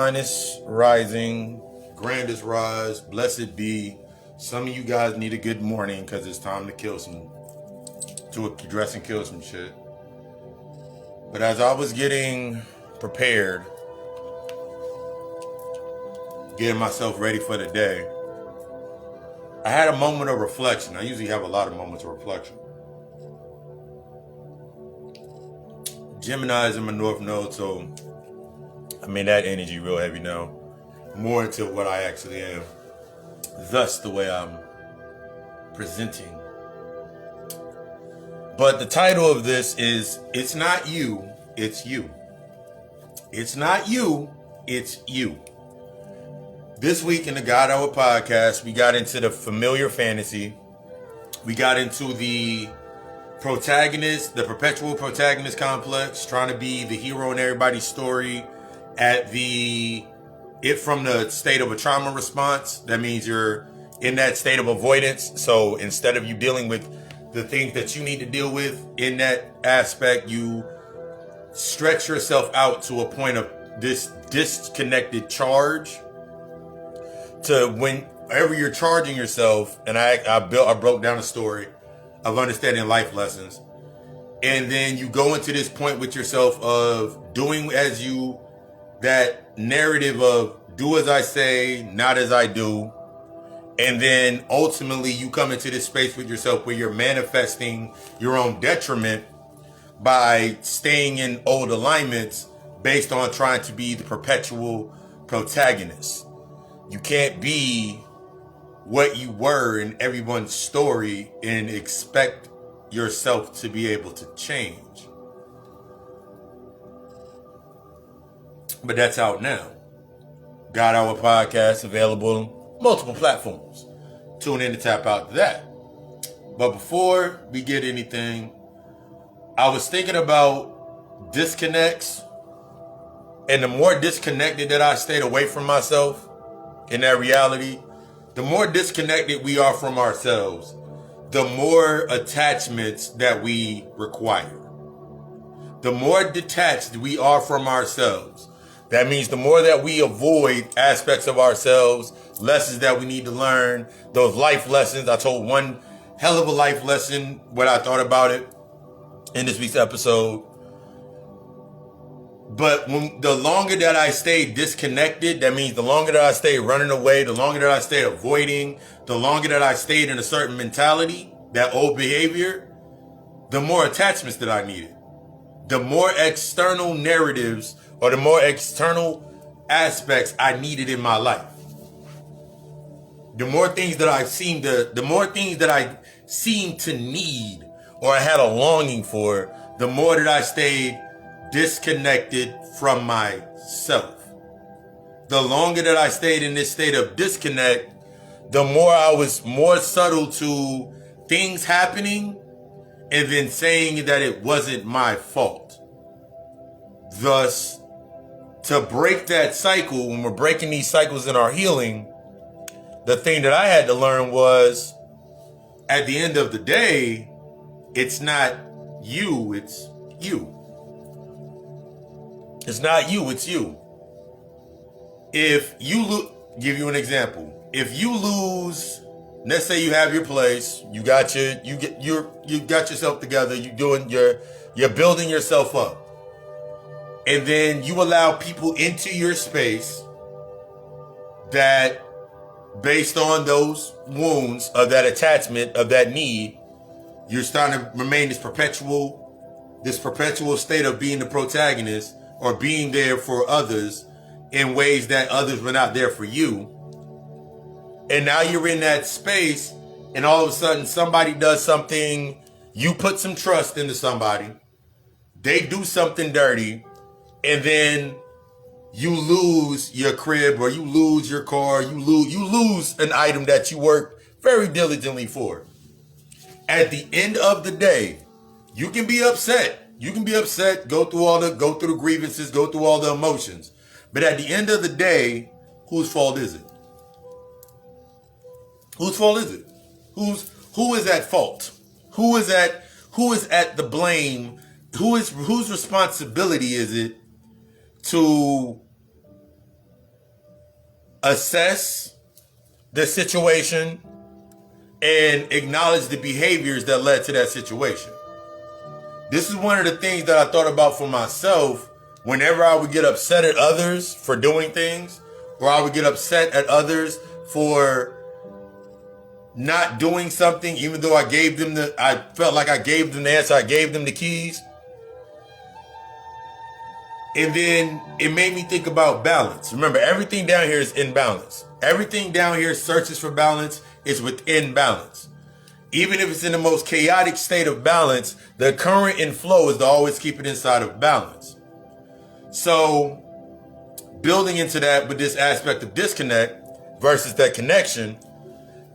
finest rising, grandest rise, blessed be. Some of you guys need a good morning because it's time to address and kill some shit. But as I was getting prepared, getting myself ready for the day, I had a moment of reflection. I usually have a lot of moments of reflection. Gemini is in my North Node, so I mean that energy real heavy now. More into what I actually am. Thus the way I'm presenting. But the title of this is It's Not You, It's You. It's not you, it's you. This week in the God Hour podcast, we got into the familiar fantasy. We got into the protagonist, the perpetual protagonist complex, trying to be the hero in everybody's story from the state of a trauma response. That means you're in that state of avoidance. So instead of you dealing with the things that you need to deal with in that aspect, you stretch yourself out to a point of this disconnected charge to whenever you're charging yourself. And I broke down a story of understanding life lessons. And then you go into this point with yourself of doing that narrative of do as I say, not as I do. And then ultimately you come into this space with yourself where you're manifesting your own detriment by staying in old alignments based on trying to be the perpetual protagonist. You can't be what you were in everyone's story and expect yourself to be able to change. But that's out now. God Hour podcast available on multiple platforms. Tune in to tap out to that. But before we get anything, I was thinking about disconnects, and the more disconnected that I stayed away from myself in that reality, the more disconnected we are from ourselves, the more attachments that we require. The more detached we are from ourselves, that means the more that we avoid aspects of ourselves, lessons that we need to learn, those life lessons. I told one hell of a life lesson, what I thought about it in this week's episode. But the longer that I stay disconnected, that means the longer that I stay running away, the longer that I stay avoiding, the longer that I stayed in a certain mentality, that old behavior, the more attachments that I needed. The more external narratives or the more external aspects I needed in my life. The more things that I seemed to need or I had a longing for, the more that I stayed disconnected from myself. The longer that I stayed in this state of disconnect, the more I was more subtle to things happening and then saying that it wasn't my fault. Thus, to break that cycle, when we're breaking these cycles in our healing, the thing that I had to learn was, at the end of the day, it's not you, it's you. It's not you, it's you. If you give you an example. If you lose, let's say you have your place, you got yourself together, you're building yourself up. And then you allow people into your space that, based on those wounds of that attachment, of that need, you're starting to remain this perpetual state of being the protagonist or being there for others in ways that others were not there for you. And now you're in that space, and all of a sudden somebody does something, you put some trust into somebody, they do something dirty, and then you lose your crib or you lose your car, you lose an item that you worked very diligently for. At the end of the day, you can be upset. You can be upset, go through the grievances, go through all the emotions. But at the end of the day, whose fault is it? Whose fault is it? Who is at fault? Who is at the blame? Whose responsibility is it to assess the situation and acknowledge the behaviors that led to that situation. This is one of the things that I thought about for myself whenever I would get upset at others for doing things, or I would get upset at others for not doing something, even though I felt like I gave them the answer, I gave them the keys. And then it made me think about balance. Remember, everything down here is in balance. Everything down here searches for balance, is within balance. Even if it's in the most chaotic state of balance, the current and flow is to always keep it inside of balance. So, building into that with this aspect of disconnect versus that connection,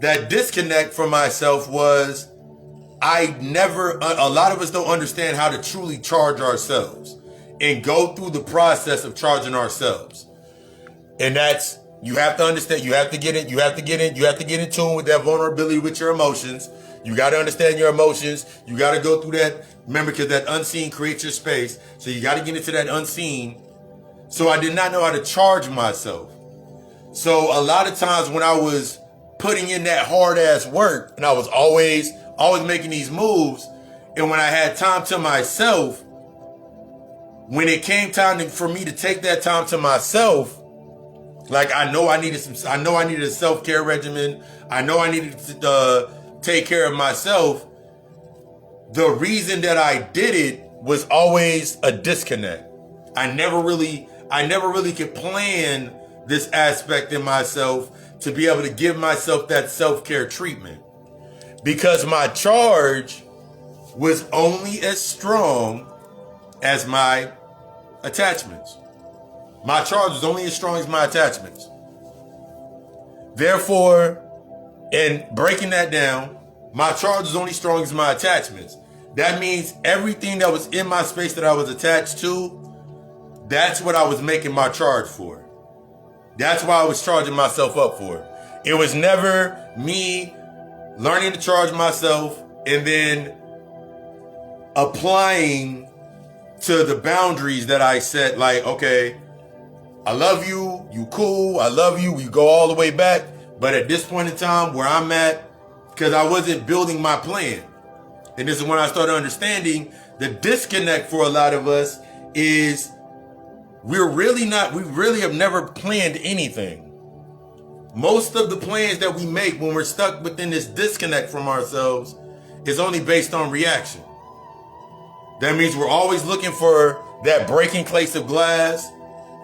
that disconnect for myself was a lot of us don't understand how to truly charge ourselves and go through the process of charging ourselves. And that's, you have to understand, you have to get in tune with that vulnerability with your emotions. You got to understand your emotions. You got to go through that. Remember, because that unseen creates your space. So you got to get into that unseen. So I did not know how to charge myself. So a lot of times when I was putting in that hard ass work and I was always making these moves, and when I had time to myself, when it came time for me to take that time to myself, like I know I needed a self-care regimen. I know I needed to take care of myself. The reason that I did it was always a disconnect. I never really could plan this aspect in myself to be able to give myself that self-care treatment, because my charge was only as strong as my attachments. My charge was only as strong as my attachments. Therefore, in breaking that down, my charge was only strong as my attachments. That means everything that was in my space that I was attached to, that's what I was making my charge for. That's why I was charging myself up for. It was never me learning to charge myself and then applying to the boundaries that I set. Like, okay, I love you, you cool, I love you, we go all the way back. But at this point in time where I'm at, because I wasn't building my plan. And this is when I started understanding the disconnect for a lot of us is we really have never planned anything. Most of the plans that we make when we're stuck within this disconnect from ourselves is only based on reaction. That means we're always looking for that breaking case of glass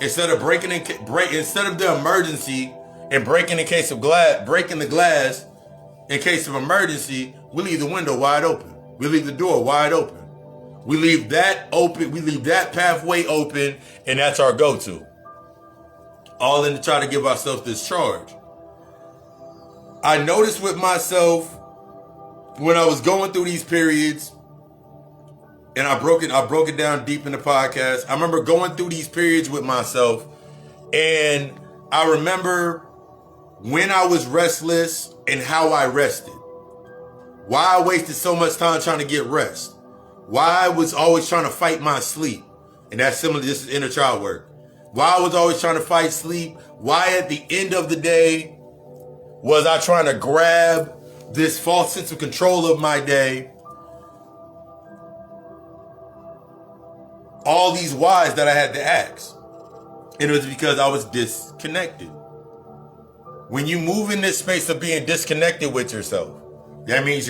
instead of instead of the emergency and breaking the glass in case of emergency. We leave the window wide open. We leave the door wide open. We leave that open. We leave that pathway open, and that's our go-to. All in to try to give ourselves this charge. I noticed with myself when I was going through these periods, and I broke it down deep in the podcast. I remember going through these periods with myself, and I remember when I was restless and how I rested. Why I wasted so much time trying to get rest. Why I was always trying to fight my sleep. And that's similar, this is inner child work. Why I was always trying to fight sleep. Why at the end of the day was I trying to grab this false sense of control of my day. All these whys that I had to ask. And it was because I was disconnected. When you move in this space of being disconnected with yourself, that means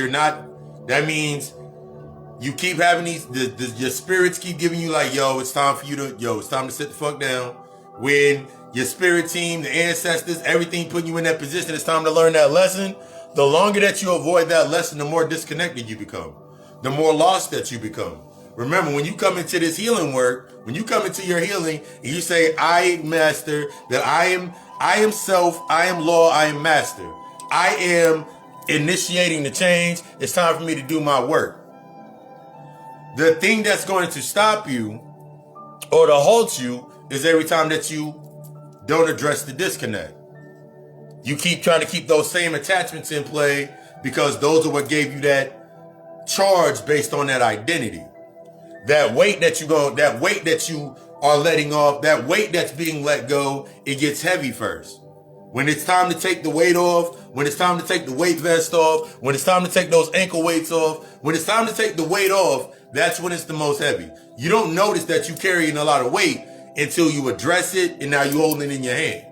you keep having your spirits keep giving you like, it's time to sit the fuck down. When your spirit team, the ancestors, everything putting you in that position, it's time to learn that lesson. The longer that you avoid that lesson, the more disconnected you become. The more lost that you become. Remember, when you come into this healing work, when you come into your healing and you say, I master, that I am self, I am law, I am master. I am initiating the change. It's time for me to do my work. The thing that's going to stop you or to halt you is every time that you don't address the disconnect. You keep trying to keep those same attachments in play because those are what gave you that charge based on that identity. That weight that you are letting off, that weight that's being let go, it gets heavy first. When it's time to take the weight off, when it's time to take the weight vest off, when it's time to take those ankle weights off, when it's time to take the weight off, that's when it's the most heavy. You don't notice that you're carrying a lot of weight until you address it and now you hold it in your hand.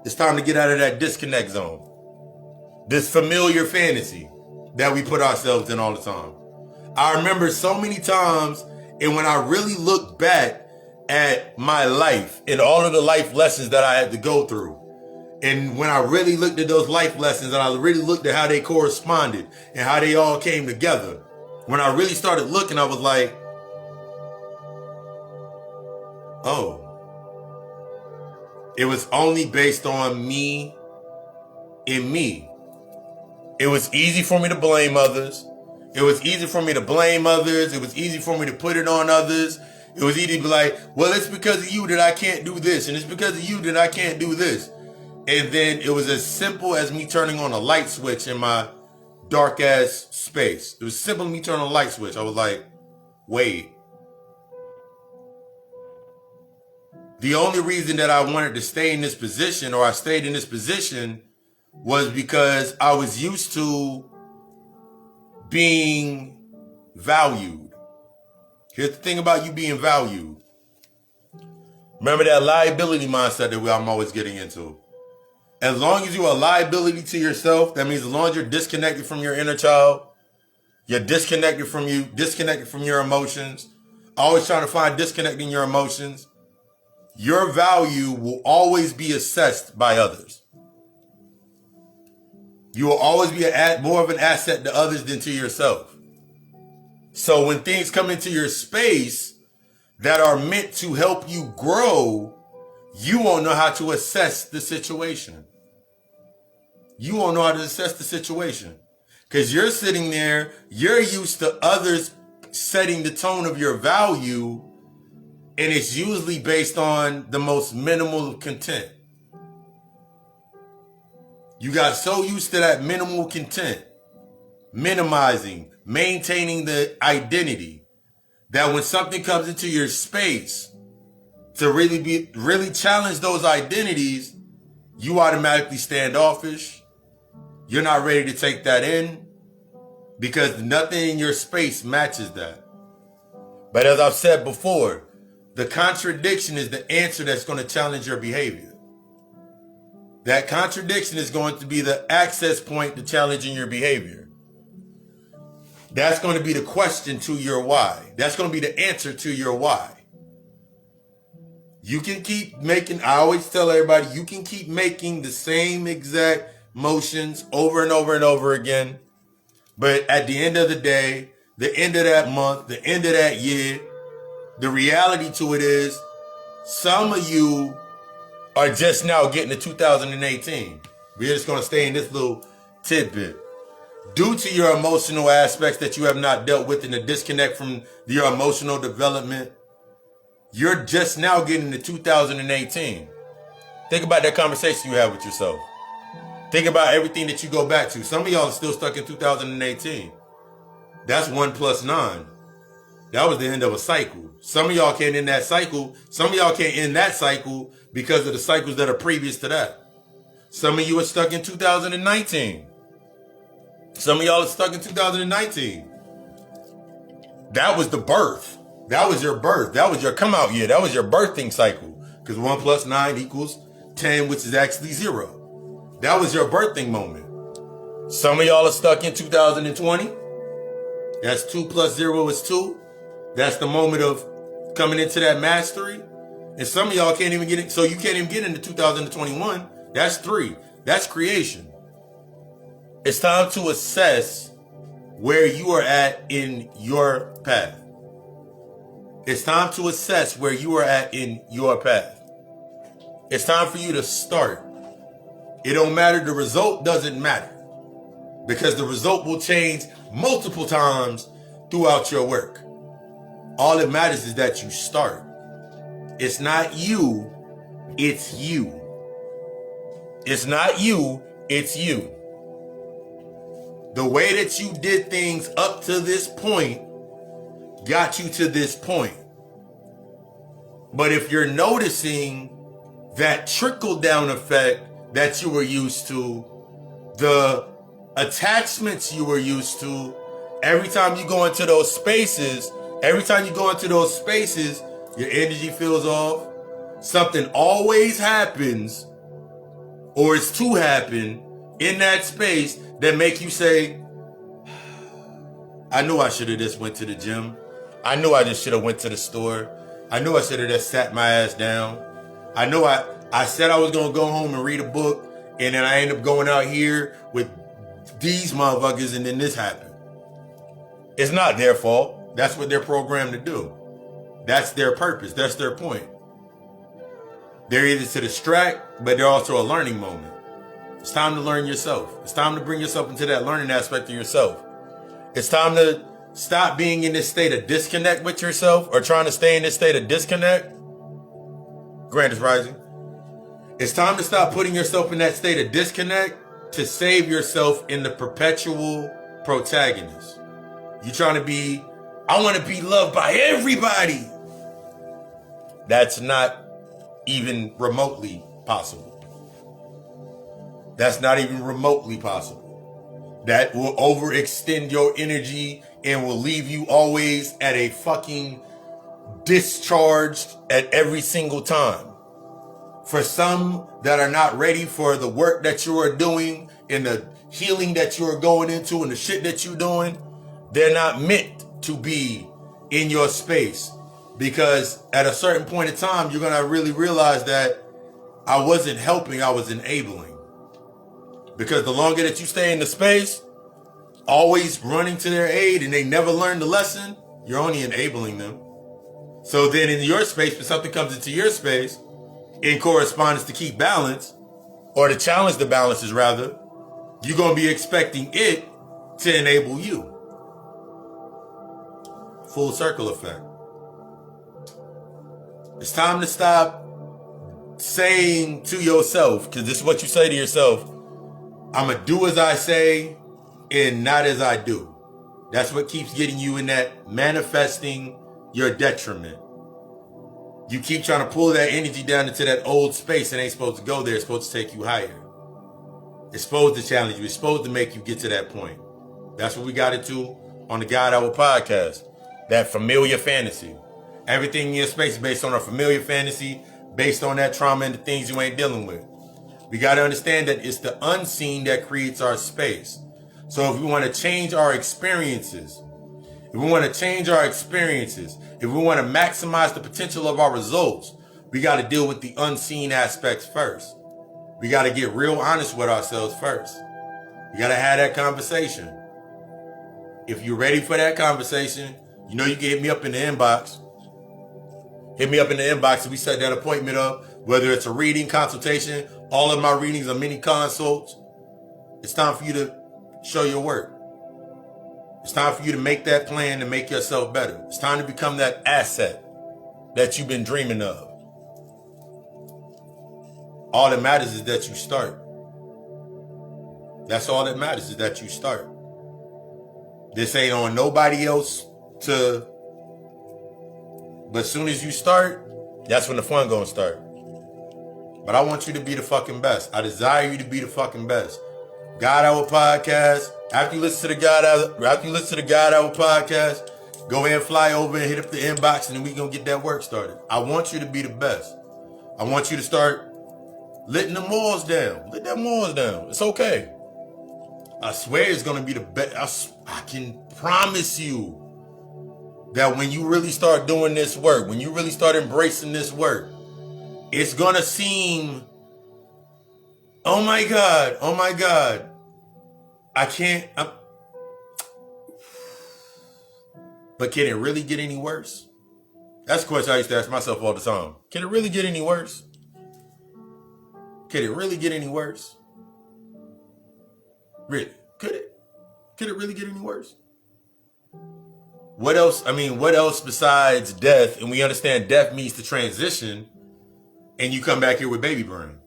It's time to get out of that disconnect zone. This familiar fantasy that we put ourselves in all the time. I remember so many times, and when I really look back at my life and all of the life lessons that I had to go through, and when I really looked at those life lessons and I really looked at how they corresponded and how they all came together, when I really started looking, I was like, oh, it was only based on me and me. It was easy for me to blame others. It was easy for me to blame others. It was easy for me to put it on others. It was easy to be like, well, it's because of you that I can't do this. And it's because of you that I can't do this. And then it was as simple as me turning on a light switch in my dark ass space. It was simple as me turning on a light switch. I was like, wait. The only reason that I wanted to stay in this position, or I stayed in this position, was because I was used to being valued. Here's the thing about you being valued. Remember that liability mindset that I'm always getting into. As long as you're a liability to yourself, that means as long as you're disconnected from your inner child, you're disconnected from you, disconnected from your emotions, always trying to find disconnecting your emotions, your value will always be assessed by others. You will always be more of an asset to others than to yourself. So when things come into your space that are meant to help you grow, you won't know how to assess the situation. You won't know how to assess the situation. Because you're sitting there, you're used to others setting the tone of your value, and it's usually based on the most minimal of content. You got so used to that minimal content, minimizing, maintaining the identity, that when something comes into your space to really challenge those identities, you automatically standoffish. You're not ready to take that in because nothing in your space matches that. But as I've said before, the contradiction is the answer that's going to challenge your behavior. That contradiction is going to be the access point to challenging your behavior. That's going to be the question to your why. That's going to be the answer to your why. You can keep making, I always tell everybody, you can keep making the same exact motions over and over and over again. But at the end of the day, the end of that month, the end of that year, the reality to it is some of you are just now getting to 2018. We're just going to stay in this little tidbit. Due to your emotional aspects that you have not dealt with and the disconnect from your emotional development, you're just now getting to 2018. Think about that conversation you have with yourself. Think about everything that you go back to. Some of y'all are still stuck in 2018. That's 1 + 9. That was the end of a cycle. Some of y'all can't end that cycle. Some of y'all can't end that cycle because of the cycles that are previous to that. Some of you are stuck in 2019. Some of y'all are stuck in 2019. That was the birth. That was your birth. That was your come out year. That was your birthing cycle. Because 1 + 9 = 10, which is actually 0. That was your birthing moment. Some of y'all are stuck in 2020. That's 2 + 0 is 2. That's the moment of coming into that mastery. And some of y'all can't even get it. So you can't even get into 2021. That's 3. That's creation. It's time to assess where you are at in your path. It's time to assess where you are at in your path. It's time for you to start. It don't matter. The result doesn't matter. Because the result will change multiple times throughout your work. All that matters is that you start. It's not you, it's you. It's not you, it's you. The way that you did things up to this point got you to this point. But if you're noticing that trickle-down effect that you were used to, the attachments you were used to, every time you go into those spaces, your energy feels off. Something always happens, or is to happen in that space that make you say, I knew I should have just went to the gym. I knew I just should have went to the store. I knew I should have just sat my ass down. I know I said I was going to go home and read a book, and then I end up going out here with these motherfuckers, and then this happened. It's not their fault. That's what they're programmed to do. That's their purpose. That's their point. They're either to distract, but they're also a learning moment. It's time to learn yourself. It's time to bring yourself into that learning aspect of yourself. It's time to stop being in this state of disconnect with yourself, or trying to stay in this state of disconnect. Grand is rising. It's time to stop putting yourself in that state of disconnect to save yourself in the perpetual protagonist. You're trying to be, I want to be loved by everybody. That's not even remotely possible. That's not even remotely possible. That will overextend your energy and will leave you always at a fucking discharged at every single time. For some that are not ready for the work that you are doing and the healing that you are going into and the shit that you're doing, they're not meant to be in your space, because at a certain point in time, you're going to really realize that I wasn't helping, I was enabling. Because the longer that you stay in the space, always running to their aid, and they never learn the lesson, you're only enabling them. So then in your space, when something comes into your space, in correspondence to keep balance, or to challenge the balances rather, you're going to be expecting it to enable you. Full circle effect. It's time to stop saying to yourself, because this is what you say to yourself, I'm going to do as I say and not as I do. That's what keeps getting you in that manifesting your detriment. You keep trying to pull that energy down into that old space. It ain't supposed to go there. It's supposed to take you higher. It's supposed to challenge you. It's supposed to make you get to that point. That's what we got into on the God Hour podcast. That familiar fantasy. Everything in your space is based on a familiar fantasy, based on that trauma and the things you ain't dealing with. We got to understand that it's the unseen that creates our space. So if we want to change our experiences, if we want to maximize the potential of our results, we got to deal with the unseen aspects first. We got to get real honest with ourselves first. We got to have that conversation. If you're ready for that conversation, you know you can hit me up in the inbox. Hit me up in the inbox and we set that appointment up, whether it's a reading, consultation. All of my readings are mini consults. It's time for you to show your work. It's time for you to make that plan to make yourself better. It's time to become that asset that you've been dreaming of. All that matters is that you start. That's all that matters, is that you start. This ain't on nobody else to... But as soon as you start, that's when the fun gonna start. But I want you to be the fucking best. I desire you to be the fucking best. God Hour Podcast. After you listen to the God Hour Podcast, go ahead and fly over and hit up the inbox, and then we gonna get that work started. I want you to be the best. I want you to start letting the walls down. Let them walls down. It's okay. I swear it's gonna be the best. I can promise you that when you really start doing this work, when you really start embracing this work, it's gonna seem, oh my God, but can it really get any worse? That's a question I used to ask myself all the time. Can it really get any worse? Can it really get any worse? Really? Could it? Could it really get any worse? What else? I mean, what else besides death? And we understand death means the transition, and you come back here with baby brain.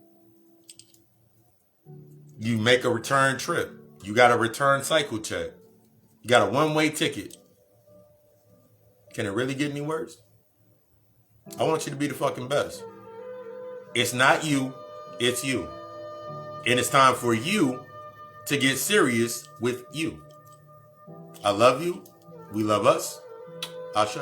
You make a return trip. You got a return cycle check. You got a one-way ticket. Can it really get any worse? I want you to be the fucking best. It's not you, it's you. And it's time for you to get serious with you. I love you. We love us. Ashe.